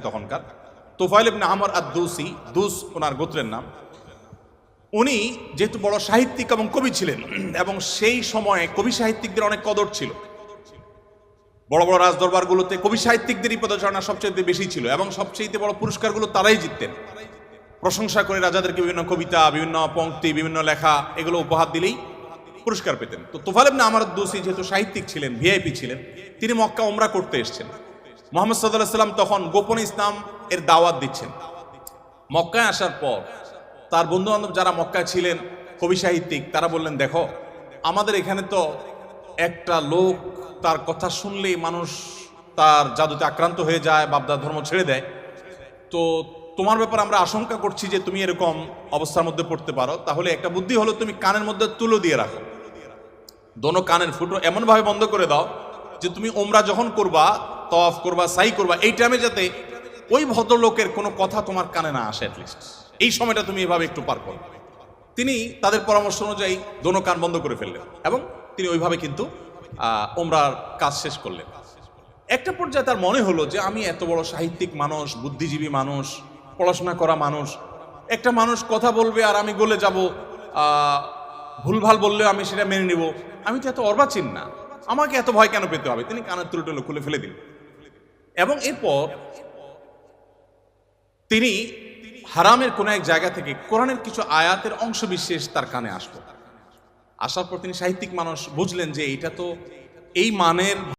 তখনকার তুফাইল ইবনে আমর আদ-দুসি, দুস ওনার গোত্রের নাম। উনি যেহেতু বড় সাহিত্যিক এবং কবি ছিলেন, এবং সেই সময়ে কবি সাহিত্যিকদের অনেক কদর ছিল। বড় বড় রাজদরবারগুলোতে কবি সাহিত্যিকদেরই পদচারণা সবচেয়ে বেশি ছিল, এবং সবচেয়ে বড় পুরস্কারগুলো তারাই জিততেন। প্রশংসা করে রাজাদেরকে বিভিন্ন কবিতা, বিভিন্ন পংক্তি, বিভিন্ন লেখা এগুলো উপহার দিলেই পুরস্কার পেতেন। তো তুফাইল ইবনে আমর আদ-দুসি যেহেতু সাহিত্যিক ছিলেন, ভিআইপি ছিলেন, তিনি মক্কা উমরা করতে এসেছেন। মুহাম্মদ সাল্লাল্লাহু আলাইহি ওয়াসাল্লাম তখন গোপনে ইসলাম এর দাওয়াত দিচ্ছেন। মক্কায় আসার পর তার বন্ধু বান্ধব যারা মক্কায় ছিলেন কবি সাহিত্যিক, তারা বললেন, দেখো আমাদের এখানে তো একটা লোক, তার কথা শুনলেই মানুষ তার জাদুতে আক্রান্ত হয়ে যায়, বাপদার ধর্ম ছেড়ে দেয়। তো তোমার ব্যাপারে আমরা আশঙ্কা করছি যে তুমি এরকম অবস্থার মধ্যে পড়তে পারো। তাহলে একটা বুদ্ধি হলো, তুমি কানের মধ্যে তুলো দিয়ে রাখো, দোনো কানের ফুটো এমনভাবে বন্ধ করে দাও যে তুমি ওমরা যখন করবা, তওয়াফ করবা, সাই করবা, এই টাইমে যাতে ওই ভদ্রলোকের কোনো কথা তোমার কানে না আসে। অ্যাটলিস্ট এই সময়টা তুমি এভাবে একটু পার করো। তিনি তাদের পরামর্শ অনুযায়ী দোনো কান বন্ধ করে ফেললেন, এবং তিনি ওইভাবে কিন্তু ওমরার কাজ শেষ করলেন। একটা পর্যায়ে তার মনে হলো যে আমি এত বড় সাহিত্যিক মানুষ, বুদ্ধিজীবী মানুষ, পড়াশোনা করা মানুষ, একটা মানুষ কথা বলবে আর আমি গলে যাব, ভুলভাল বললেও আমি সেটা মেনে নিব, আমি তো এত অর্বাচীন না, আমাকে এত ভয় কেন পেতে হবে। তিনি কানের তুলো খুলে ফেলে দিলেন, এবং এরপর তিনি হারামের কোন এক জায়গা থেকে কোরআনের কিছু আয়াতের অংশ বিশেষ তার কানে আসলো। আসার পর তিনি সাহিত্যিক মানুষ, বুঝলেন যে এটা তো এই মানের